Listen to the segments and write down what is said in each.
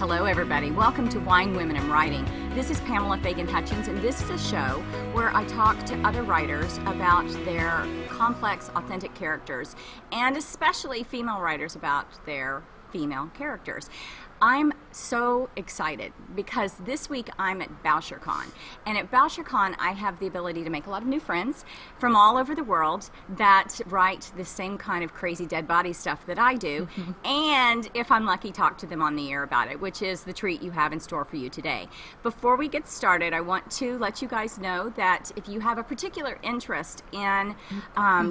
Hello, everybody. Welcome to Wine, Women, and Writing. This is Pamela Fagan Hutchins, and this is a show where I talk to other writers about their complex, authentic characters, and especially female writers about their female characters. I'm so excited because this week I'm at BoucherCon, and at BoucherCon I have the ability to make a lot of new friends from all over the world that write the same kind of crazy dead body stuff that I do, and if I'm lucky, talk to them on the air about it, which is the treat you have in store for you today. Before we get started, I want to let you guys know that if you have a particular interest in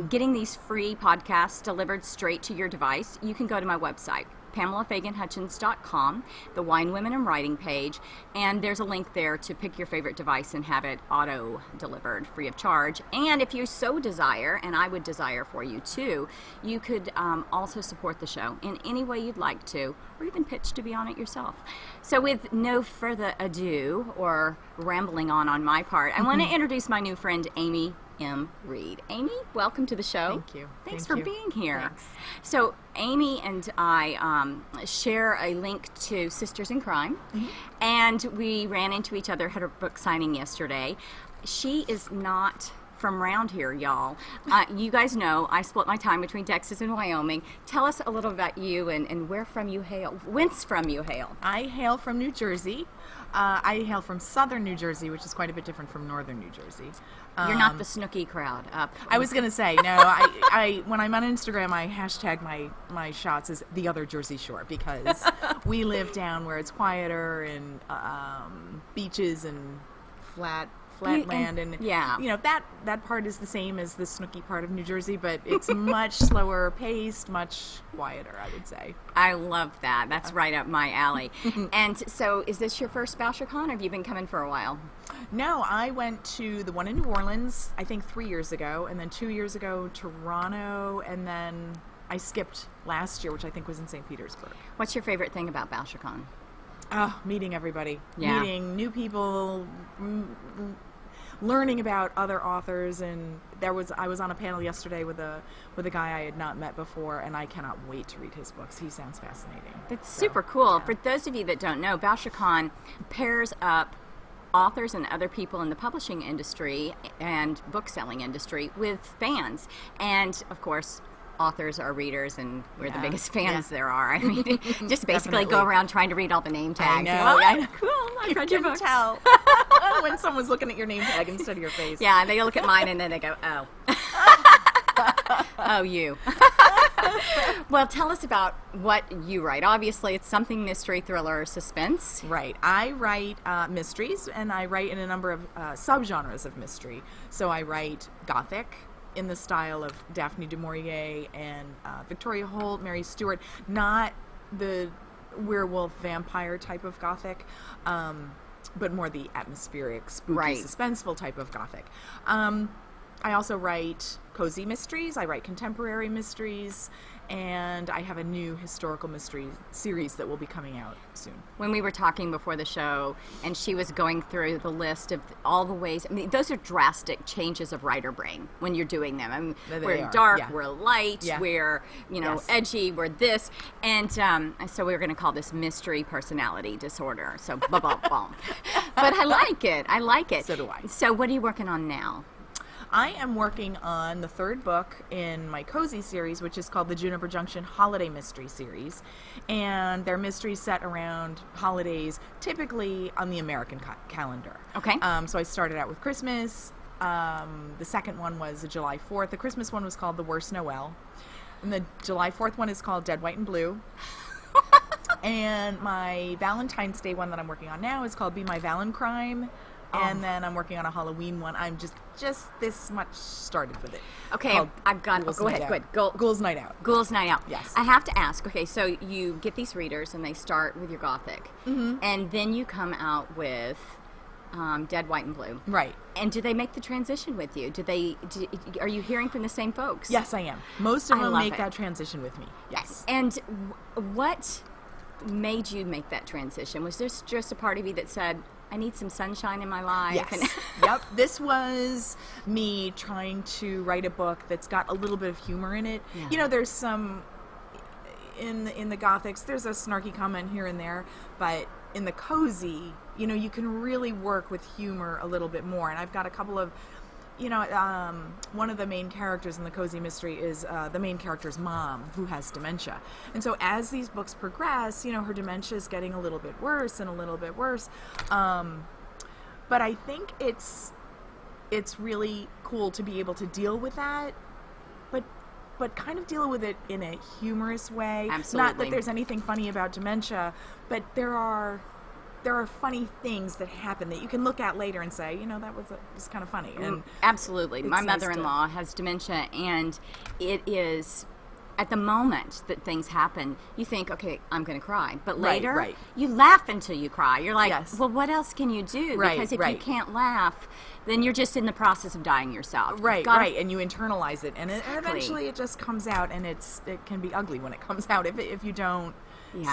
getting these free podcasts delivered straight to your device, you can go to my website, PamelaFaganHutchins.com, the Wine, Women, and Writing page, and there's a link there to pick your favorite device and have it auto-delivered free of charge. And if you so desire, and I would desire for you too, you could also support the show in any way you'd like to, or even pitch to be on it yourself. So with no further ado, or rambling on my part, I want to introduce my new friend, Amy M. Reade. Amy, welcome to the show. Thank you. Thanks for being here. Thanks. So Amy and I share a link to Sisters in Crime, and we ran into each other at her book signing yesterday. She is not from around here, y'all. You guys know I split my time between Texas and Wyoming. Tell us a little about you and where from you hail. Whence from you hail? I hail from New Jersey. I hail from southern New Jersey, which is quite a bit different from northern New Jersey. You're not the Snooki crowd. I was going to say, no, I when I'm on Instagram, I hashtag my shots as the other Jersey Shore, because we live down where it's quieter and beaches and flat land, and yeah, you know, that part is the same as the Snooki part of New Jersey, but it's much slower paced, much quieter, I would say. I love that. That's right up my alley. And so, is this your first BoucherCon, or have you been coming for a while? No, I went to the one in New Orleans, I think 3 years ago, and then 2 years ago, Toronto, and then I skipped last year, which I think was in St. Petersburg. What's your favorite thing about BoucherCon? Meeting everybody. Yeah. Meeting new people, learning about other authors, and I was on a panel yesterday with a guy I had not met before, and I cannot wait to read his books. He sounds fascinating. That's super cool. Yeah. For those of you that don't know, BoucherCon pairs up authors and other people in the publishing industry and book selling industry with fans, and of course authors are readers, and we're the biggest fans there are. I mean, just basically go around trying to read all the name tags. I know. Cool. I've read your books. Tell when someone's looking at your name tag instead of your face. Yeah, they look at mine and then they go, oh. Oh, you. Well, tell us about what you write. Obviously, it's something mystery, thriller, suspense. Right. I write mysteries, and I write in a number of subgenres of mystery. So I write Gothic, in the style of Daphne du Maurier and Victoria Holt, Mary Stuart, not the werewolf vampire type of Gothic, but more the atmospheric, spooky, suspenseful type of Gothic. I also write cozy mysteries, I write contemporary mysteries, and I have a new historical mystery series that will be coming out soon. When we were talking before the show, and she was going through the list of all the ways, I mean, those are drastic changes of writer brain when you're doing them. I mean, we're dark, we're light, we're, edgy, we're this, and so we're going to call this mystery personality disorder. So, blah, blah, blah. But I like it. So do I. So what are you working on now? I am working on the third book in my cozy series, which is called the Juniper Junction Holiday Mysteries series, and they're mysteries set around holidays, typically on the American calendar. Okay. So I started out with Christmas. The second one was July 4th. The Christmas one was called The Worst Noel, and the July 4th one is called Dead, White, and Blue. And my Valentine's Day one that I'm working on now is called Be My Valencrime. And then I'm working on a Halloween one. I'm just this much started with it. Okay, I've got. Go ahead. Ghouls Night Out. Ghouls Night Out. Yes. I have to ask. Okay, so you get these readers, and they start with your Gothic, and then you come out with Dead, White, and Blue. Right. And do they make the transition with you? Are you hearing from the same folks? Yes, I am. Most of them make that transition with me. Yes. And what made you make that transition? Was there just a part of you that said, I need some sunshine in my life? Yes. Yep. This was me trying to write a book that's got a little bit of humor in it. Yeah. You know, there's some in the Gothics, there's a snarky comment here and there, but in the cozy, you can really work with humor a little bit more. And I've got a couple of, one of the main characters in the cozy mystery is the main character's mom, who has dementia. And so as these books progress, her dementia is getting a little bit worse and a little bit worse. But I think it's really cool to be able to deal with that, but kind of deal with it in a humorous way. Absolutely. Not that there's anything funny about dementia, but there are funny things that happen that you can look at later and say, that was kind of funny. And absolutely. My nice mother-in-law has dementia, and it is, at the moment that things happen, you think, okay, I'm going to cry. But later, you laugh until you cry. You're like, well, what else can you do? Because if you can't laugh, then you're just in the process of dying yourself. Right. And you internalize it, and eventually it just comes out, and it can be ugly when it comes out if you don't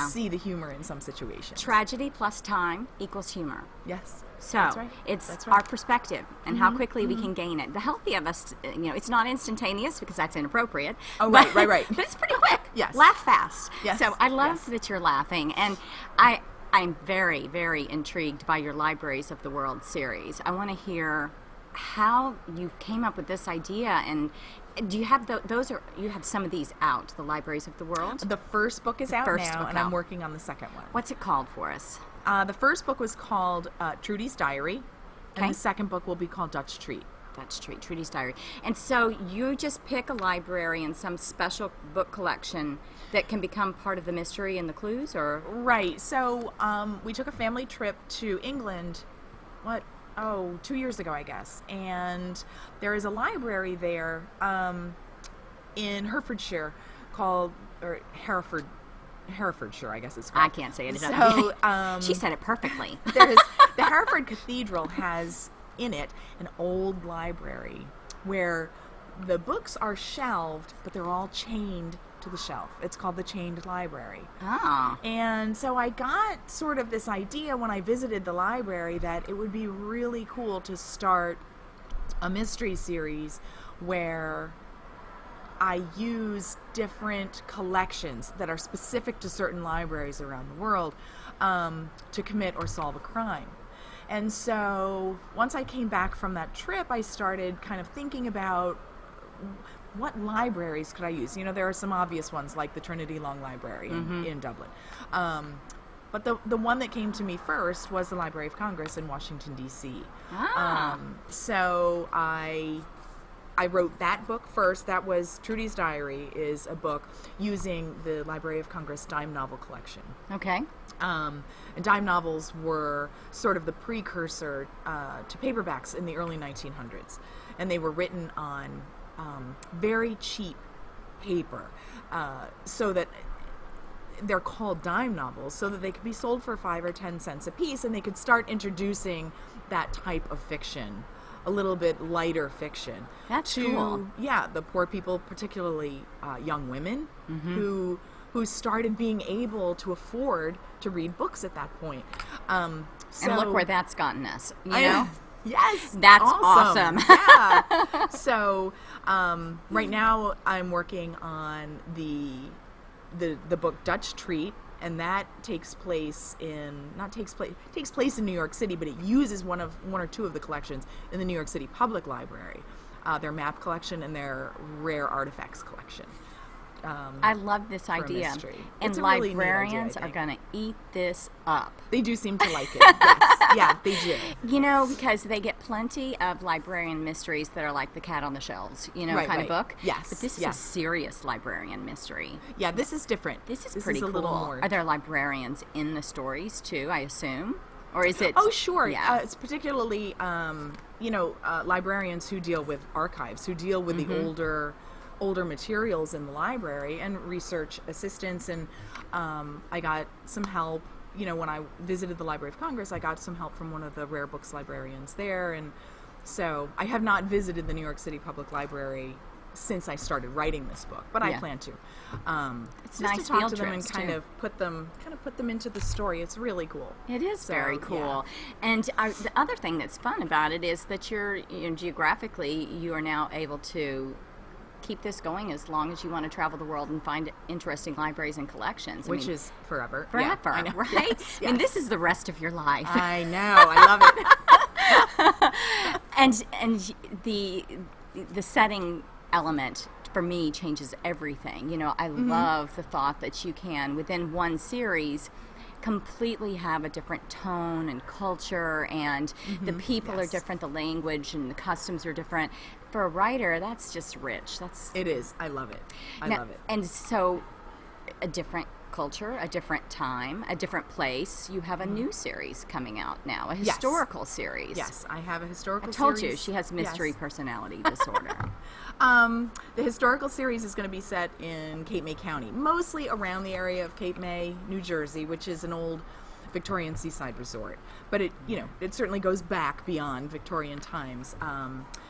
see the humor in some situations. Tragedy plus time equals humor. Yes. So it's our perspective and how quickly we can gain it. The healthy of us, it's not instantaneous because that's inappropriate. Oh, right. But it's pretty quick. Yes. Laugh fast. Yes. So I love that you're laughing. And I'm very, very intrigued by your Libraries of the World series. I want to hear how you came up with this idea, and do you have you have some of these out, the Libraries of the World? The first book is out now, and I'm working on the second one. What's it called for us? The first book was called Trudys Diary, and the second book will be called Dutch Treat. Trudys Diary. And so you just pick a library and some special book collection that can become part of the mystery and the clues, or? Right. So we took a family trip to England, 2 years ago, I guess. And there is a library there in Herefordshire Herefordshire, I guess it's called. I can't say it. So she said it perfectly. The Hereford Cathedral has in it an old library where the books are shelved, but they're all chained to the shelf. It's called the Chained Library. Oh. And so I got sort of this idea when I visited the library that it would be really cool to start a mystery series where I use different collections that are specific to certain libraries around the world to commit or solve a crime. And so once I came back from that trip, I started kind of thinking about what libraries could I use. There are some obvious ones like the Trinity Long Library in Dublin. But the one that came to me first was the Library of Congress in Washington, D.C. So I wrote that book first. That was Trudys Diary, is a book using the Library of Congress dime novel collection. Okay. And dime novels were sort of the precursor to paperbacks in the early 1900s. And they were written on very cheap paper, so that they're called dime novels, so that they could be sold for 5 or 10 cents a piece, and they could start introducing that type of fiction, a little bit lighter fiction. That's cool. Yeah, the poor people, particularly young women, who started being able to afford to read books at that point. And look where that's gotten us, Yes, that's awesome. Yeah. So right now I'm working on the book Dutch Treat, and that takes place in New York City, but it uses one or two of the collections in the New York City Public Library, their map collection and their rare artifacts collection. I love this idea. And really librarians are going to eat this up. They do seem to like it. Yes. Yeah, they do. Because they get plenty of librarian mysteries that are like the cat on the shelves, kind of book. Yes. But this is a serious librarian mystery. Yeah, this is different. This is pretty a cool. Little more. Are there librarians in the stories too, I assume? Or is it? Oh, sure. Yeah. It's particularly, librarians who deal with archives, who deal with the older materials in the library, and research assistants. And I got some help, when I visited the Library of Congress, I got some help from one of the rare books librarians there. And so I have not visited the New York City Public Library since I started writing this book, but I plan to. It's just nice to talk field to them and trips, kind of put them into the story. It's really cool. It is very cool. Yeah. And the other thing that's fun about it is that you're geographically, you are now able to keep this going as long as you want to travel the world and find interesting libraries and collections. Which is forever. Forever, yeah, I know. right? Yes, I mean, this is the rest of your life. I know. I love it. And the setting element for me changes everything. You know, I love the thought that you can, within one series, completely have a different tone and culture, and the people are different, the language and the customs are different. For a writer, that's just rich. It is. I love it. I love it. And so, a different culture, a different time, a different place. You have a new series coming out now, a historical series. Yes, I have a historical series. I told you, she has mystery personality disorder. The historical series is going to be set in Cape May County, mostly around the area of Cape May, New Jersey, which is an old Victorian seaside resort. But it certainly goes back beyond Victorian times.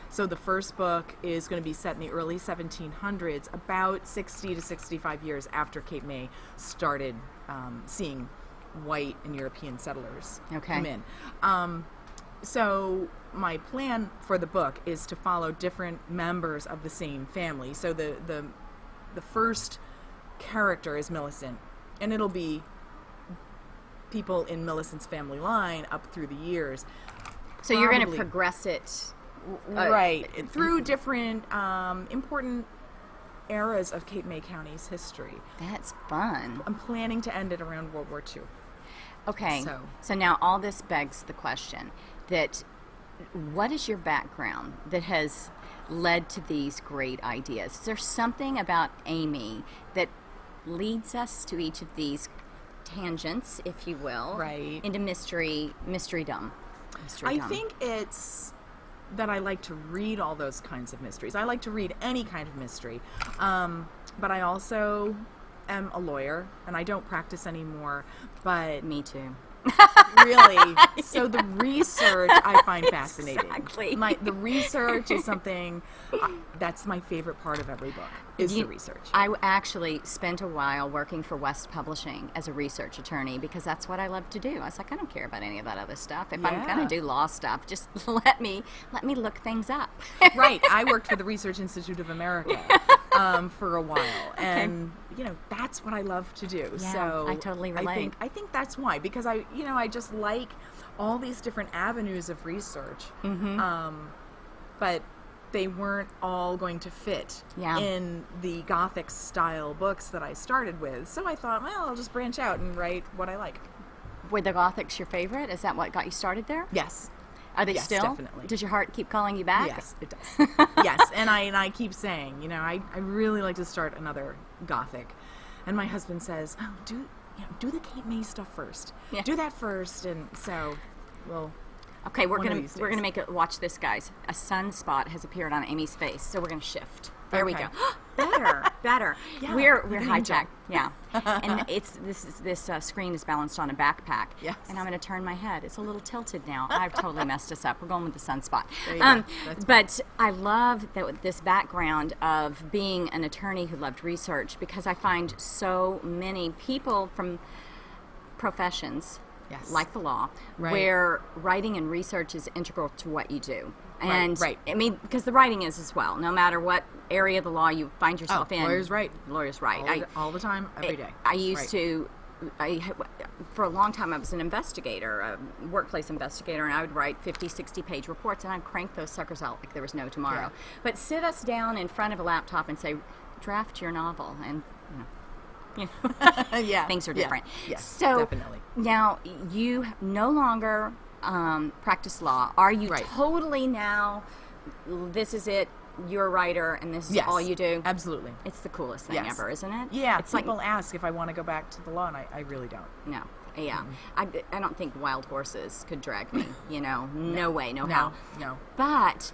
So the first book is going to be set in the early 1700s, about 60 to 65 years after Cape May started seeing white and European settlers come in. So my plan for the book is to follow different members of the same family. So the first character is Millicent, and it'll be people in Millicent's family line up through the years. So you're going to progress it right through different important eras of Cape May County's history. That's fun. I'm planning to end it around World War II. Okay. So now all this begs the question that what is your background that has led to these great ideas? Is there something about Amy that leads us to each of these tangents, if you will, right, into mysterydom? I think it's that I like to read all those kinds of mysteries. I like to read any kind of mystery, but I also am a lawyer, and I don't practice anymore. But me too. Really. So the research I find fascinating. Exactly. The research is something that's my favorite part of every book, is the research. I actually spent a while working for West Publishing as a research attorney because that's what I love to do. I was like, I don't care about any of that other stuff. If I'm going to do law stuff, just let me look things up. Right. I worked for the Research Institute of America for a while, and that's what I love to do. Yeah, so I totally relate. I think that's why, because I just like all these different avenues of research, but they weren't all going to fit in the Gothic style books that I started with. So I thought, well, I'll just branch out and write what I like. Were the Gothics your favorite? Is that what got you started there? Yes. Are they still? Definitely. Does your heart keep calling you back? Yes, it does. Yes, and I keep saying, I really like to start another Gothic, and my husband says, oh, do the Cape May stuff first. Yeah. Do that first, and so we'll. Okay, we're gonna make it. Watch this, guys. A sunspot has appeared on Amy's face, so we're gonna shift. There we go. Better. Yeah, we're hijacked. Yeah, and this screen is balanced on a backpack. Yes. And I'm gonna turn my head. It's a little tilted now. I've totally messed us up. We're going with the sunspot. But I love this background of being an attorney who loved research, because I find so many people from professions. Yes. Like the law, where writing and research is integral to what you do. And right. I mean, because the writing is as well, no matter what area of the law you find yourself in. Lawyers write. All the time, every day. I used to, for a long time, I was an investigator, a workplace investigator, and I would write 50, 60-page reports, and I'd crank those suckers out like there was no tomorrow. Yeah. But sit us down in front of a laptop and say, draft your novel, and things are different. Yeah. Yes, so definitely. Now you no longer practice law. Are you totally now? This is it. You're a writer, and this is all you do. Absolutely. It's the coolest thing ever, isn't it? Yeah. It's people ask if I want to go back to the law, and I really don't. No. Yeah. I don't think wild horses could drag me. No way, no how. No. But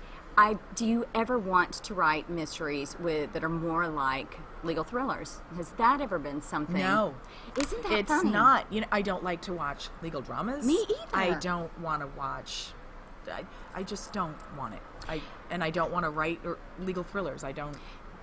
do you ever want to write mysteries that are more like legal thrillers? Has that ever been something? No. Isn't that it's funny? It's not. I don't like to watch legal dramas. Me either. I don't want to watch. I just don't want it. I don't want to write legal thrillers. I don't.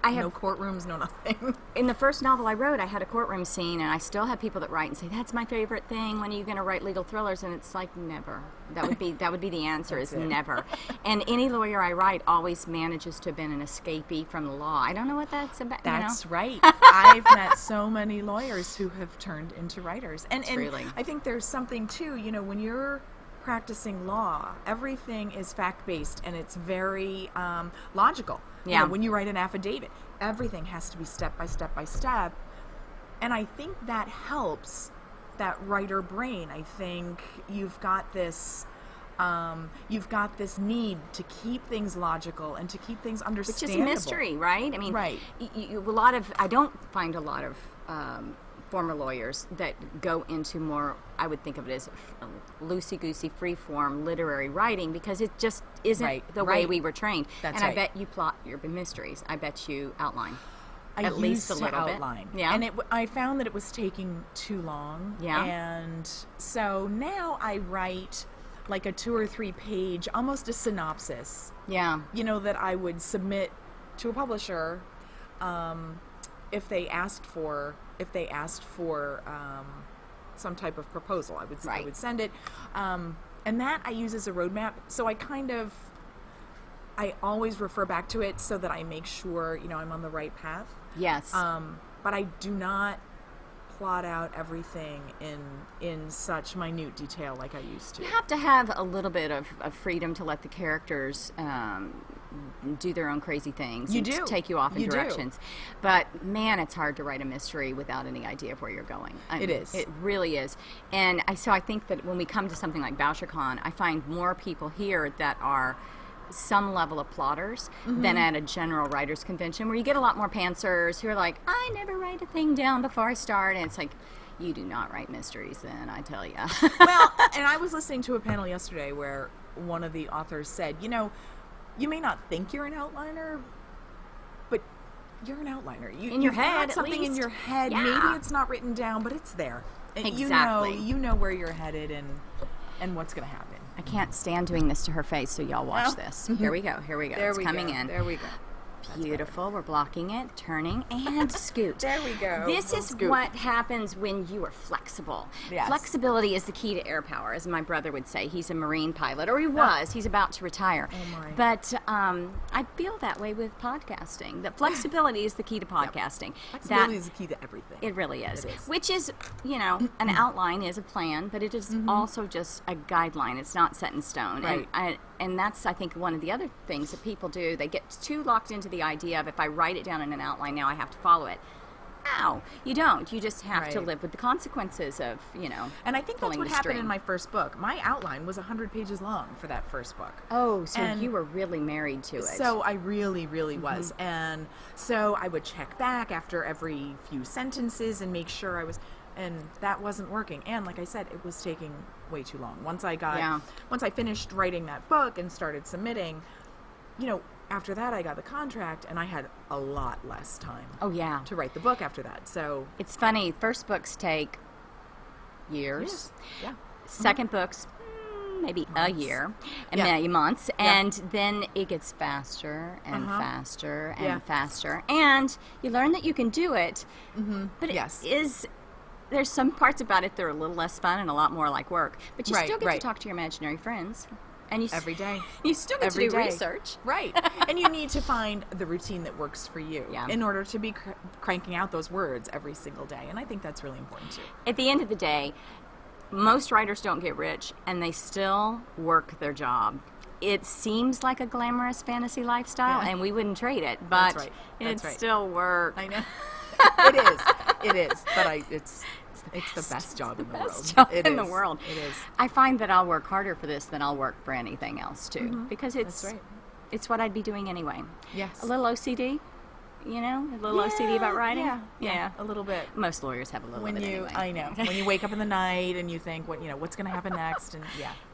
no courtrooms, no nothing. In the first novel I wrote, I had a courtroom scene, and I still have people that write and say, "That's my favorite thing. When are you going to write legal thrillers?" And it's like, never. That would be the answer is never. And any lawyer I write always manages to have been an escapee from the law. I don't know what that's about. That's right. I've met so many lawyers who have turned into writers, and really. I think there's something too. When you're practicing law, everything is fact-based and it's very logical. Yeah. When you write an affidavit, everything has to be step by step by step. And I think that helps that writer brain. I think you've got this need to keep things logical and to keep things understandable. Which is mystery, right? I mean, right. I don't find a lot of former lawyers that go into more, I would think of it as loosey-goosey, free-form literary writing, because it just isn't the way we were trained. That's and I bet you plot your mysteries. I bet you outline. At least a little bit. Yeah. And I found that it was taking too long. Yeah. And so now I write like a 2 or 3 page, almost a synopsis. Yeah. That I would submit to a publisher if they asked for some type of proposal. I would send it, and that I use as a roadmap. So I always refer back to it so that I make sure I'm on the right path. Yes. But I do not plot out everything in such minute detail like I used to. You have to have a little bit of freedom to let the characters do their own crazy things. You do. Take you off in directions. But man, it's hard to write a mystery without any idea of where you're going. It is. It really is. And so I think that when we come to something like BoucherCon, I find more people here that are some level of plotters than at a general writers convention, where you get a lot more pantsers who are like, I never write a thing down before I start. And it's like, you do not write mysteries then, I tell you. Well, and I was listening to a panel yesterday where one of the authors said, you may not think you're an outliner, but you're an outliner. In your head, got something at least. In your head. Yeah. Maybe it's not written down, but it's there. And exactly. You know where you're headed and what's going to happen. I can't stand doing this to her face, so y'all watch this. Here we go. It's coming in. There we go. Beautiful. We're blocking it, turning, and scoot. There we go. This is what happens when you are flexible. Yes. Flexibility is the key to air power, as my brother would say. He's a Marine pilot, or he was. He's about to retire. Oh, my. But I feel that way with podcasting. That flexibility is the key to podcasting. Flexibility is the key to everything. It really is. It is. Which is, an outline is a plan, but it is also just a guideline. It's not set in stone. Right. And that's, I think, one of the other things that people do. They get too locked into the idea of, if I write it down in an outline, now I have to follow it. No, you don't. You just have to live with the consequences of, And I think that's what happened in my first book. My outline was 100 pages long for that first book. Oh, so you were really married to it. So I really, really was. And so I would check back after every few sentences and make sure I was... And that wasn't working. And like I said, it was taking way too long. Once I finished writing that book and started submitting, after that I got the contract and I had a lot less time. Oh, yeah. To write the book after that. So it's funny. First books take years. Yeah. Second books, maybe months. A year, and maybe months, and then it gets faster and faster and faster, and you learn that you can do it. But it is. There's some parts about it that are a little less fun and a lot more like work, but you still get to talk to your imaginary friends. And every day. You still get to do research. Right. And you need to find the routine that works for you in order to be cranking out those words every single day. And I think that's really important too. At the end of the day, most writers don't get rich, and they still work their job. It seems like a glamorous fantasy lifestyle, and we wouldn't trade it, but it's still work. I know. It is. But it's the best job in the world. Best job in the world. It is. I find that I'll work harder for this than I'll work for anything else too, because it's what I'd be doing anyway. Yes. A little OCD, OCD about writing. Yeah, a little bit. Most lawyers have a little bit anyway. I know. When you wake up in the night and you think, what's going to happen next, and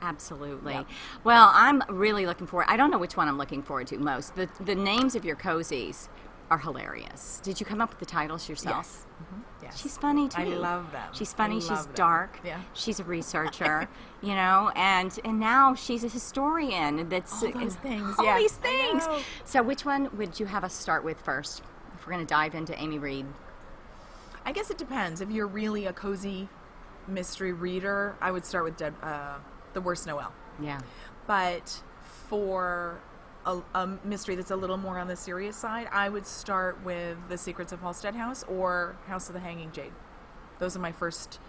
absolutely. Yeah. Well, I'm really looking forward. I don't know which one I'm looking forward to most. The names of your cozies are hilarious. Did you come up with the titles yourself? Yes. She's funny too. I love them. She's funny. She's them. dark. Yeah. She's a researcher. And now she's a historian. That's all those things. All yeah. these things. I know. So which one would you have us start with first? we're going to dive into Amy Reade? I guess it depends. If you're really a cozy mystery reader, I would start with The Worst Noel. Yeah. But for a mystery that's a little more on the serious side, I would start with The Secrets of Halstead House or House of the Hanging Jade. Those are my first.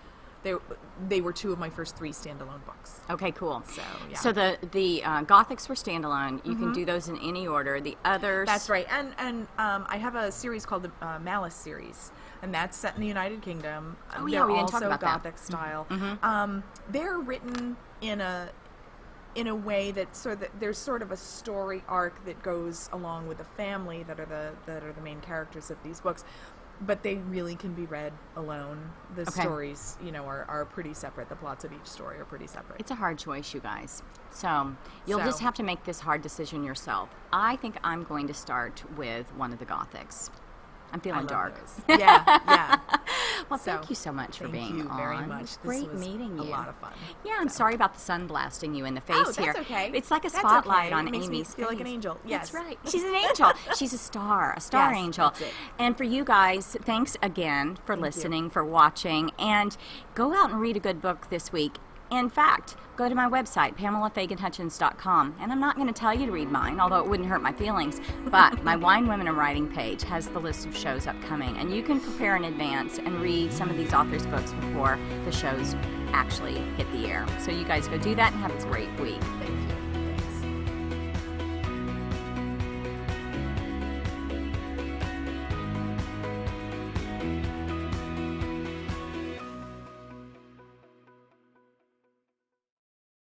They were two of my first 3 standalone books. Okay, cool. So, yeah. So the Gothics were standalone. You can do those in any order. The others... That's right. And I have a series called the Malice series, and that's set in the United Kingdom. Oh, yeah, we didn't talk about that. Gothic style. They're written in a way that there's sort of a story arc that goes along with the family that are the main characters of these books. But they really can be read alone. The stories, are pretty separate. The plots of each story are pretty separate. It's a hard choice, you guys. So you'll just have to make this hard decision yourself. I think I'm going to start with one of the Gothics. I'm feeling dark. Yeah. Well, thank you so much for being on. Thank you very much. It was great meeting you. A lot of fun. Yeah, I'm sorry about the sun blasting you in the face here. That's okay. It's like a spotlight on it makes Amy's me feel like an angel. Yes. That's right. She's an angel. She's a star Yes, angel. that's it. And for you guys, thanks again for listening, for watching, and go out and read a good book this week. In fact, go to my website, PamelaFaganHutchins.com, and I'm not going to tell you to read mine, although it wouldn't hurt my feelings, but my Wine, Women, and Writing page has the list of shows upcoming, and you can prepare in advance and read some of these authors' books before the shows actually hit the air. So you guys go do that and have a great week. Thank you.